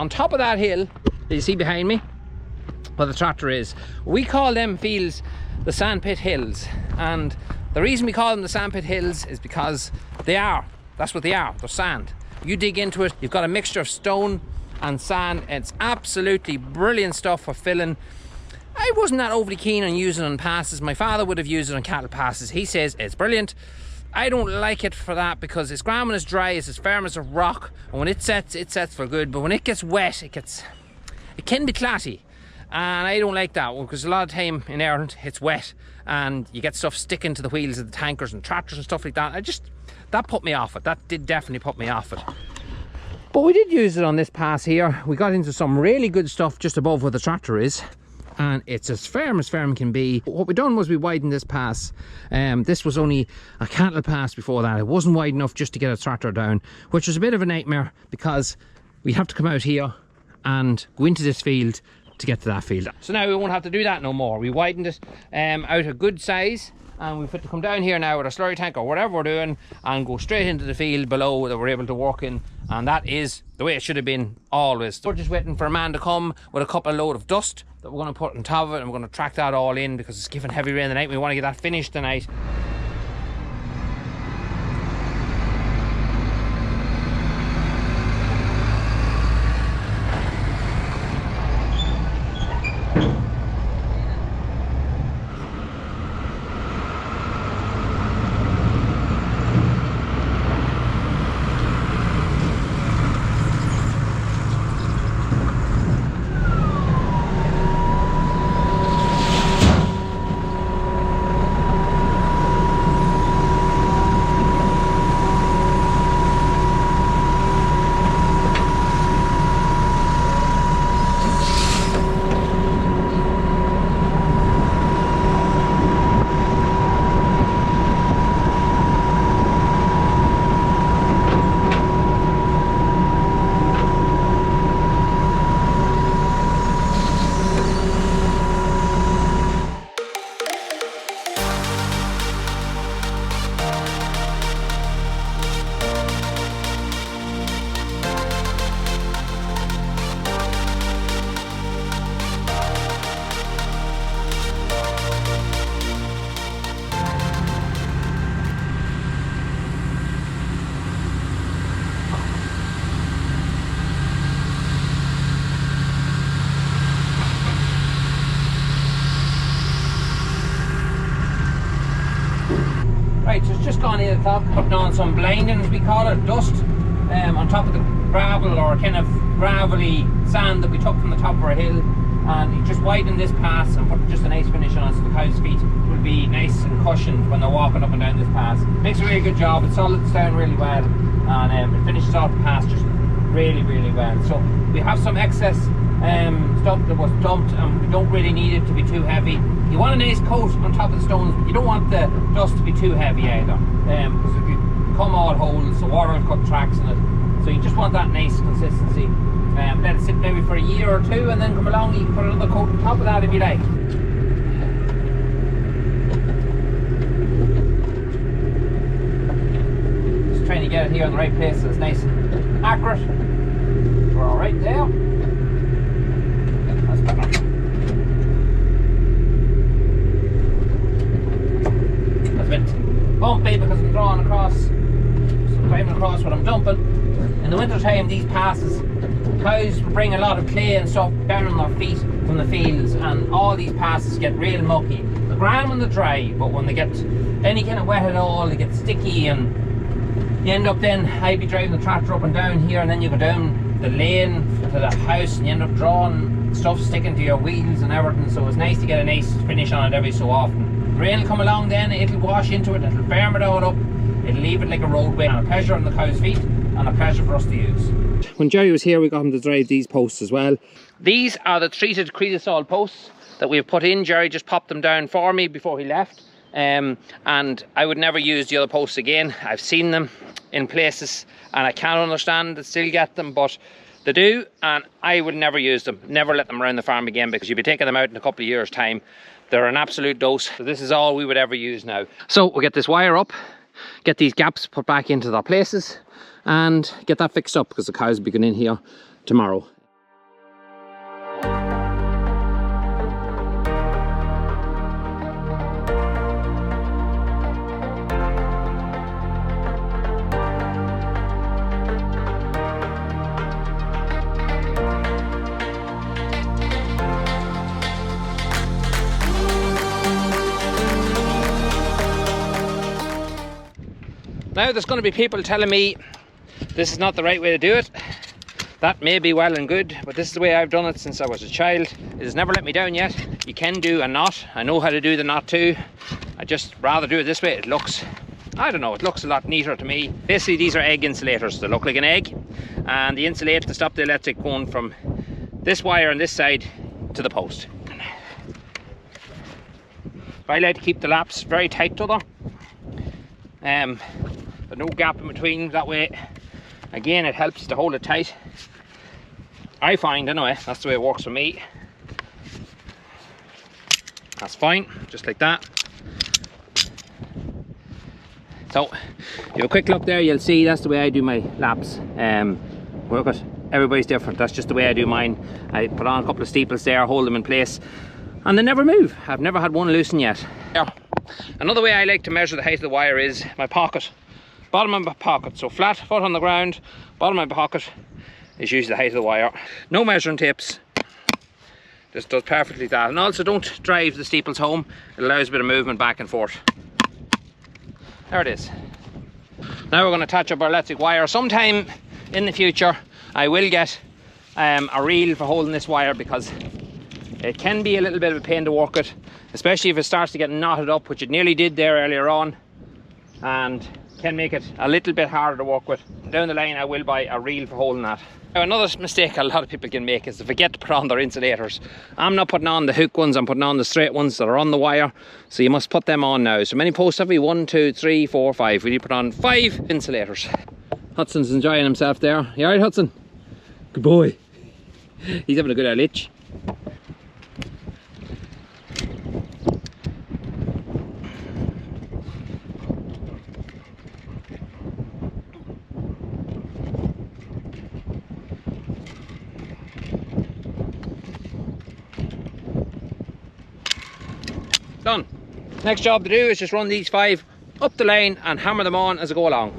on top of that hill that you see behind me, where the tractor is, we call them fields the sandpit hills. And the reason we call them the sandpit hills is because they are. That's what they are. They're sand. You dig into it, you've got a mixture of stone and sand. It's absolutely brilliant stuff for filling. I wasn't that overly keen on using it on passes. My father would have used it on cattle passes. He says it's brilliant. I don't like it for that because it's grand when it's dry, it's as firm as a rock, and when it sets for good. But when it gets wet, it can be clatty, and I don't like that because a lot of time in Ireland it's wet and you get stuff sticking to the wheels of the tankers and tractors and stuff like that. That put me off it. That did definitely put me off it. But we did use it on this pass here. We got into some really good stuff just above where the tractor is, and it's as firm can be. What we done was we widened this pass. This was only a cattle pass before that. It wasn't wide enough just to get a tractor down, which was a bit of a nightmare because we have to come out here and go into this field to get to that field. So now we won't have to do that no more. We widened it out a good size, and we've had to come down here now with a slurry tank or whatever we're doing and go straight into the field below that we're able to walk in, and that is the way it should have been always. We're just waiting for a man to come with a couple of load of dust that we're going to put on top of it, and we're going to track that all in because it's giving heavy rain tonight. We want to get that finished tonight. Right, so it's just gone 8 o'clock, putting on some blinding, as we call it, dust on top of the gravel or kind of gravelly sand that we took from the top of our hill, and you just widen this pass and put just a nice finish on it so the cow's feet will be nice and cushioned when they're walking up and down this pass. Makes a really good job. It solids down really well, and it finishes off the pass just really well. So we have some excess stuff that was dumped, and we don't really need it to be too heavy. You want a nice coat on top of the stones, but you don't want the dust to be too heavy either, because if you come all holes, the water will cut tracks in it. So you just want that nice consistency. Let it sit maybe for a year or two, and then come along and you can put another coat on top of that if you like. Just trying to get it here in the right place so it's nice and accurate. We're all right there. That's better. That's a bit bumpy because I'm drawing across, driving across what I'm dumping. In the winter time, these passes, cows bring a lot of clay and stuff down on their feet from the fields, and all these passes get real mucky. They're grand when they're dry, but when they get any kind of wet at all, they get sticky, and you end up then, I'd be driving the tractor up and down here, and then you go down the lane to the house and you end up drawing stuff sticking to your wheels and everything. So it's nice to get a nice finish on it every so often. The rain will come along then, it'll wash into it, it'll firm it all up, it'll leave it like a roadway, and a pleasure on the cow's feet and a pleasure for us to use. When Jerry was here, we got him to drive these posts as well. These are the treated cretosol posts that we've put in. Jerry just popped them down for me before he left, and I would never use the other posts again. I've seen them in places and I can't understand to still get them, but they do, and I would never use them, never let them around the farm again, because you'll be taking them out in a couple of years time. They're an absolute dose. So this is all we would ever use now. So we'll get this wire up, get these gaps put back into their places, and get that fixed up because the cows will be going in here tomorrow. Now there's going to be people telling me this is not the right way to do it. That may be well and good, but this is the way I've done it since I was a child. It has never let me down yet. You can do a knot. I know how to do the knot too. I just rather do it this way. It looks, I don't know, it looks a lot neater to me. Basically these are egg insulators. They look like an egg, and they insulate to stop the electric going from this wire on this side to the post. I like to keep the laps very tight to them. There's no gap in between, that way again it helps to hold it tight. I find anyway, that's the way it works for me. That's fine, just like that. So if you have a quick look there, you'll see that's the way I do my laps. Look at, everybody's different. That's just the way I do mine. I put on a couple of steeples there, hold them in place, and they never move. I've never had one loosen yet. Yeah. Another way I like to measure the height of the wire is my pocket, bottom of my pocket. So flat foot on the ground, bottom of my pocket is usually the height of the wire. No measuring tapes, just does perfectly that. And also don't drive the steeples home, it allows a bit of movement back and forth. There it is. Now we're going to attach up our electric wire. Sometime in the future I will get a reel for holding this wire, because it can be a little bit of a pain to work it, especially if it starts to get knotted up, which it nearly did there earlier on, and can make it a little bit harder to work with. Down the line I will buy a reel for holding that. Now another mistake a lot of people can make is to forget to put on their insulators. I'm not putting on the hook ones, I'm putting on the straight ones that are on the wire, so you must put them on now. So many posts have we? 1, 2, 3, 4, 5. We need to put on 5 insulators. Hudson's enjoying himself there. You alright, Hudson? Good boy. He's having a good old itch. Done. Next job to do is just run these 5 up the line and hammer them on as I go along.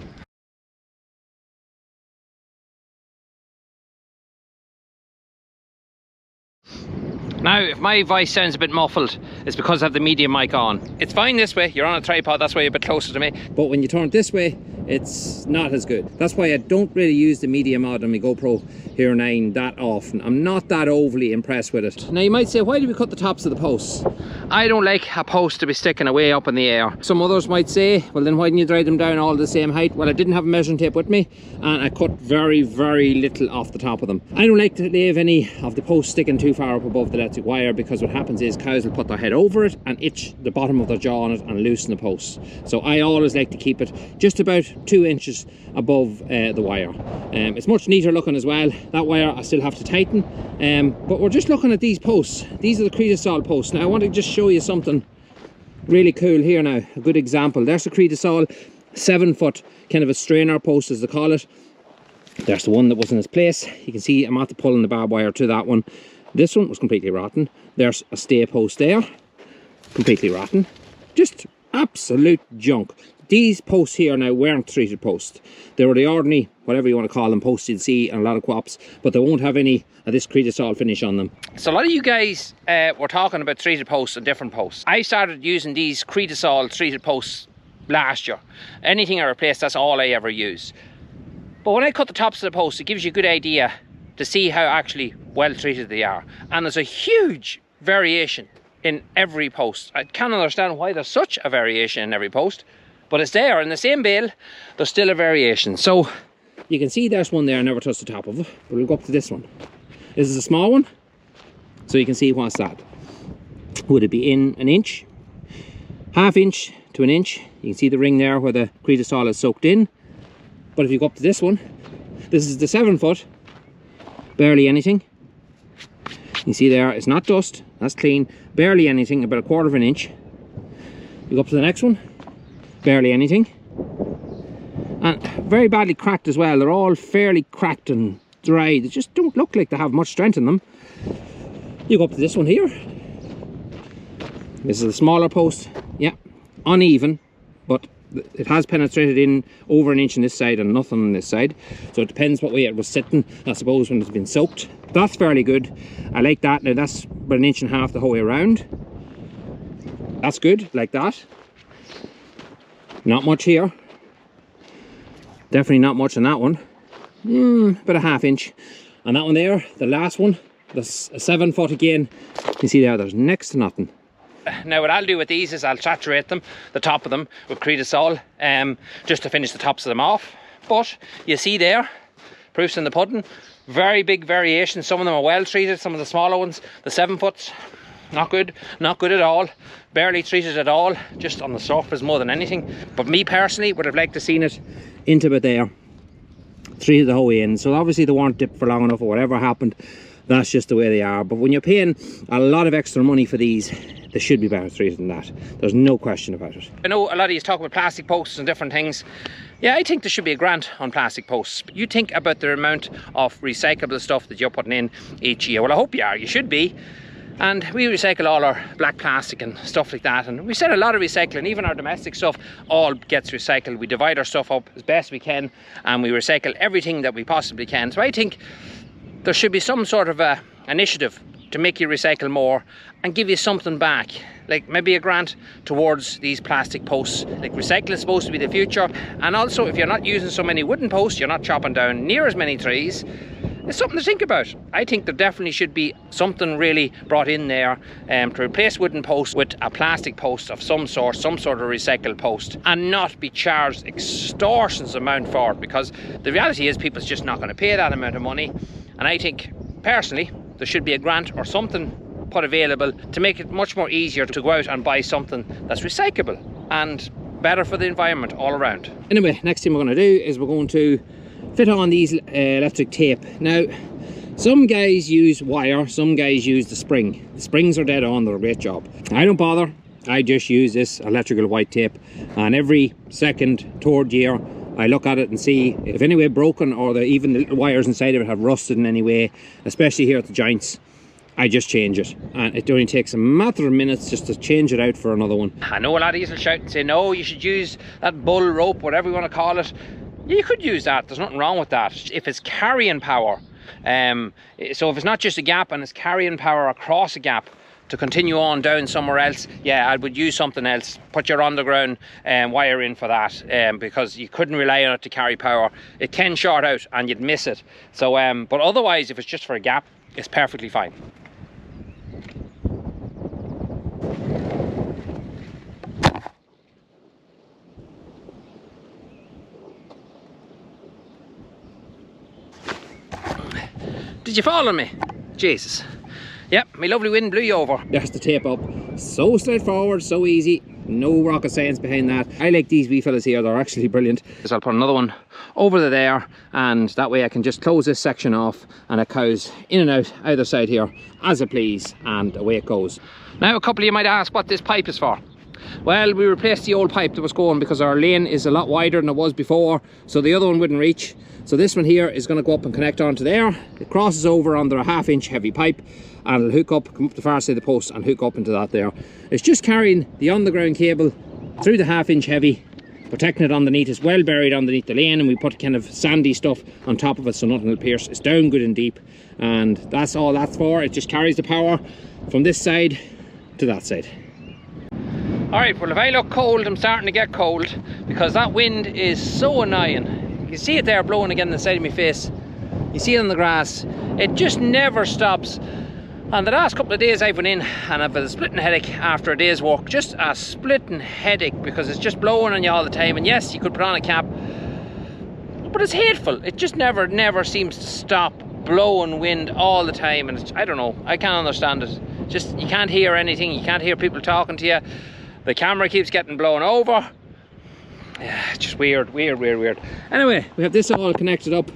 Now, if my voice sounds a bit muffled, it's because I have the medium mic on. It's fine this way, you're on a tripod, that's why you're a bit closer to me. But when you turn it this way, it's not as good. That's why I don't really use the medium mod on my GoPro Hero 9 that often. I'm not that overly impressed with it. Now you might say, why do we cut the tops of the posts? I don't like a post to be sticking away up in the air. Some others might say, well then why didn't you drive them down all the same height? Well, I didn't have a measuring tape with me, and I cut very, very little off the top of them. I don't like to leave any of the posts sticking too far up above the electric wire, because what happens is cows will put their head over it and itch the bottom of their jaw on it and loosen the posts. So I always like to keep it just about 2 inches above the wire. It's much neater looking as well. That wire I still have to tighten, but we're just looking at these posts. These are the Credisol posts. Now I want to just show you something really cool here now. A good example. There's the Credisol 7-foot kind of a strainer post, as they call it. There's the one that was in its place. You can see I'm at the pulling the barbed wire to that one. This one was completely rotten. There's a stay post there, completely rotten. Just absolute junk. These posts here now weren't treated posts. They were the ordinary, whatever you want to call them, posts you'd see in a lot of co-ops, but they won't have any of this Credisol finish on them. So a lot of you guys were talking about treated posts and different posts. I started using these Credisol treated posts last year. Anything I replace, that's all I ever use. But when I cut the tops of the posts, it gives you a good idea to see how actually well treated they are. And there's a huge variation in every post. I can't understand why there's such a variation in every post, but it's there. In the same bale, there's still a variation. So you can see there's one there, I never touched the top of it, but we'll go up to this one. This is a small one, so you can see what's that. Would it be in an inch? Half inch to an inch. You can see the ring there where the Credisol is soaked in. But if you go up to this one, this is the 7-foot, barely anything. You can see there, it's not dust, that's clean, barely anything, about 1/4 of an inch. You go up to the next one, barely anything. And very badly cracked as well. They're all fairly cracked and dry. They just don't look like they have much strength in them. You go up to this one here. This is a smaller post. Yeah, uneven, but it has penetrated in over an inch on this side and nothing on this side. So it depends what way it was sitting, I suppose, when it's been soaked. That's fairly good. I like that. Now that's about 1.5 inches the whole way around. That's good, like that. Not much here. Definitely not much on that one. About a ½ inch. And that one there, the last one, that's a 7 foot again. You see there's next to nothing. Now what I'll do with these is I'll saturate them, the top of them, with Creedisol, just to finish the tops of them off. But you see there, proofs in the pudding, very big variation. Some of them are well treated, some of the smaller ones, the 7 foots, not good at all, barely treated at all, just on the surface more than anything. But me personally would have liked to seen it into about there, treated the whole way in. So obviously they weren't dipped for long enough or whatever happened, that's just the way they are. But when you're paying a lot of extra money for these, they should be better treated than that. There's no question about it. I know a lot of you talk about plastic posts and different things. Yeah, I think there should be a grant on plastic posts. You think about the amount of recyclable stuff that you're putting in each year. Well, I hope you are. You should be. And we recycle all our black plastic and stuff like that. And we said a lot of recycling, even our domestic stuff, all gets recycled. We divide our stuff up as best we can and we recycle everything that we possibly can. So I think there should be some sort of a initiative to make you recycle more and give you something back, like maybe a grant towards these plastic posts. Like recycling is supposed to be the future, and also if you're not using so many wooden posts, you're not chopping down near as many trees. It's something to think about. I think there definitely should be something really brought in there to replace wooden posts with a plastic post of some sort of recycled post, and not be charged extortionate amount for it, because the reality is people's just not going to pay that amount of money. And I think personally there should be a grant or something put available to make it much more easier to go out and buy something that's recyclable and better for the environment all around. Anyway, next thing we're going to do is we're going to fit on these electric tape. Now, some guys use wire, some guys use the spring. The springs are dead on, they're a great job. I don't bother, I just use this electrical white tape, and every second, third year, I look at it and see if any way broken, or even the little wires inside of it have rusted in any way, especially here at the joints. I just change it, and it only takes a matter of minutes just to change it out for another one. I know a lot of you will shout and say, no, you should use that bull rope, whatever you want to call it. You could use that, there's nothing wrong with that, if it's carrying power. So if it's not just a gap and it's carrying power across a gap to continue on down somewhere else, yeah, I would use something else. Put your underground wire in for that, because you couldn't rely on it to carry power. It can short out and you'd miss it. So, but otherwise, if it's just for a gap, it's perfectly fine. Did you follow me? Jesus. Yep, my lovely wind blew you over. There's the tape up. So straightforward, so easy. No rocket science behind that. I like these wee fellas here, they're actually brilliant. So I'll put another one over there, and that way I can just close this section off and it goes in and out either side here as I please, and away it goes. Now a couple of you might ask what this pipe is for. Well, we replaced the old pipe that was going because our lane is a lot wider than it was before, so the other one wouldn't reach. So this one here is going to go up and connect onto there. It crosses over under a ½ inch heavy pipe, and it'll hook up, come up the far side of the post and hook up into that there. It's just carrying the underground cable through the ½ inch heavy, protecting it underneath. It's well buried underneath the lane, and we put kind of sandy stuff on top of it so nothing will pierce. It's down good and deep, and that's all that's for. It just carries the power from this side to that side. Alright, well if I look cold, I'm starting to get cold because that wind is so annoying. You see it there blowing again on the side of my face. You see it on the grass. It just never stops. And the last couple of days I've went in and I've had a splitting headache after a day's work. Just a splitting headache because it's just blowing on you all the time. And yes, you could put on a cap, but it's hateful. It just never seems to stop blowing wind all the time. And it's, I don't know, I can't understand it. Just, you can't hear anything. You can't hear people talking to you. The camera keeps getting blown over. Yeah, it's just weird. Anyway, we have this all connected up.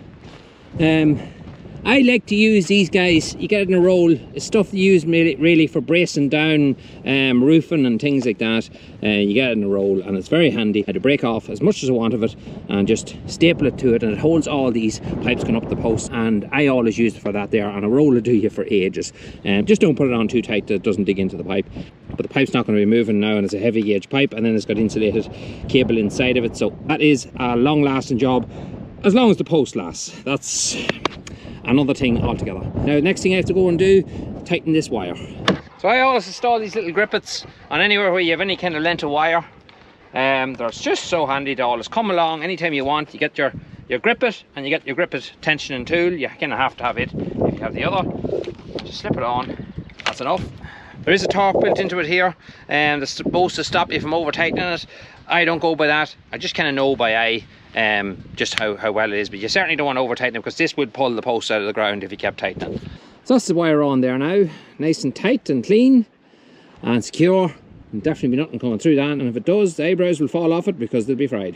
I like to use these guys, you get it in a roll. It's stuff you use really for bracing down roofing and things like that. You get it in a roll and it's very handy. I had to break off as much as I want of it and just staple it to it, and it holds all these pipes going up the post, and I always use it for that there, and a roll will do you for ages. Just don't put it on too tight that it doesn't dig into the pipe. But the pipe's not going to be moving now, and it's a heavy gauge pipe, and then it's got insulated cable inside of it, so that is a long lasting job as long as the post lasts. That's another thing altogether. Now, the next thing I have to go and do, tighten this wire. So I always install these little grippets on anywhere where you have any kind of length of wire. They're just so handy to always come along anytime you want. You get your grip it, and you get your grip it tension and tool. You kind of have to have it if you have the other. Just slip it on, that's enough. There is a torque built into it here, and it's supposed to stop you from over tightening it. I don't go by that. I just kind of know by eye just how well it is, but you certainly don't want to over tighten it, because this would pull the post out of the ground if you kept tightening. So that's the wire on there now, nice and tight and clean and secure, and definitely be nothing coming through that, and if it does, the eyebrows will fall off it because they'll be fried.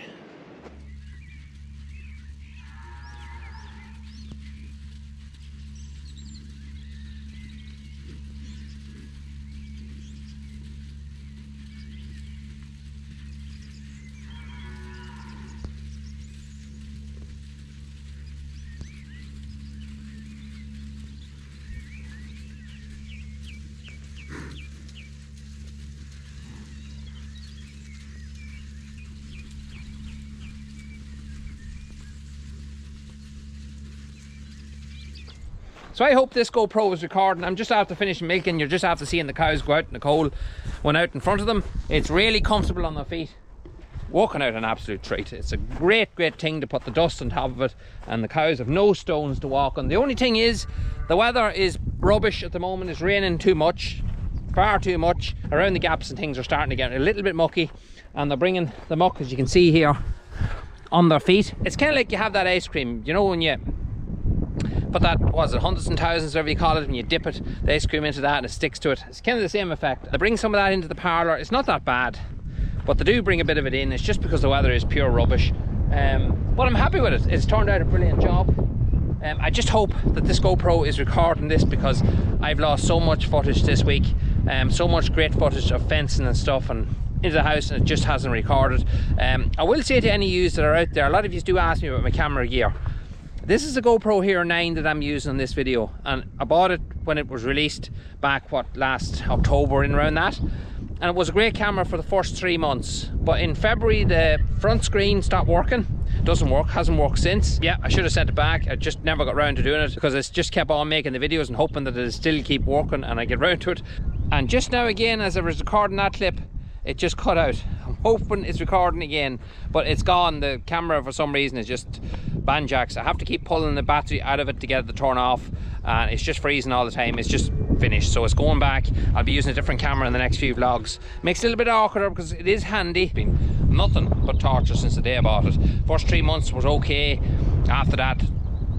So I hope this GoPro is recording. I'm just after finishing milking. You're just after seeing the cows go out in the cold. Went out in front of them. It's really comfortable on their feet. Walking out an absolute treat. It's a great thing to put the dust on top of it, and the cows have no stones to walk on. The only thing is, the weather is rubbish at the moment. It's raining too much, far too much. Around the gaps and things are starting to get a little bit mucky, and they're bringing the muck, as you can see here, on their feet. It's kind of like you have that ice cream, you know, when you put that, was it hundreds and thousands, whatever you call it, when you dip it, the ice cream into that and it sticks to it. It's kind of the same effect. They bring some of that into the parlour. It's not that bad, but they do bring a bit of it in. It's just because the weather is pure rubbish. But I'm happy with it. It's turned out a brilliant job. I just hope that this GoPro is recording this, because I've lost so much footage this week. So much great footage of fencing and stuff and into the house, and it just hasn't recorded. I will say to any yous that are out there, a lot of you do ask me about my camera gear. This is a GoPro Hero 9 that I'm using in this video, and I bought it when it was released back, last October, in around that, and it was a great camera for the first 3 months. But in February the front screen stopped working. Doesn't work, hasn't worked since. Yeah, I should have sent it back. I just never got round to doing it, because I just kept on making the videos and hoping that it'll still keep working and I get round to it. And just now again, as I was recording that clip, it just cut out. I'm hoping it's recording again, but it's gone. The camera for some reason is just banjacks. I have to keep pulling the battery out of it to get it to turn off, and it's just freezing all the time. It's just finished, so it's going back. I'll be using a different camera in the next few vlogs. Makes it a little bit awkward because it is handy. Been nothing but torture since the day I bought it. First 3 months was okay. After that,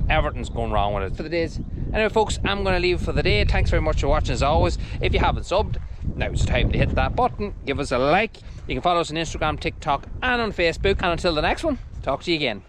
everything's going wrong with it for the days. Anyway folks, I'm going to leave for the day. Thanks very much for watching as always. If you haven't subbed, now's the time to hit that button. Give us a like. You can follow us on Instagram, TikTok and on Facebook. And until the next one, talk to you again.